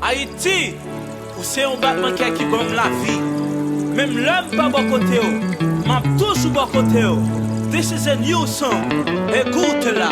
Haïti, ou c'est un battement qui bombe la vie. Même l'homme pas bon côté, m'a toujours bon côté. This is a new song. Écoute-la.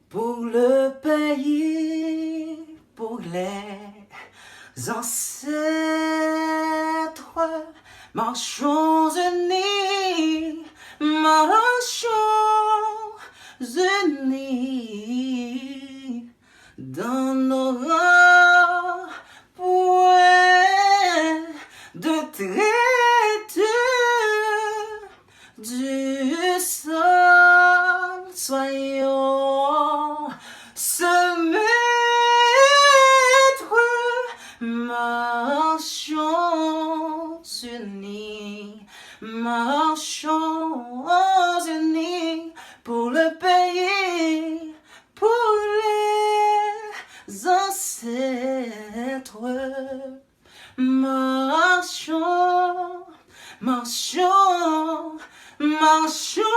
Pour le pays, pour les ancêtres, marchons unis, marchons unis, dans nos rangs, point de traite du sol, soyons se mettre, marchons unis, marchons unis, pour le pays, pour les ancêtres, marchons, marchons, marchons.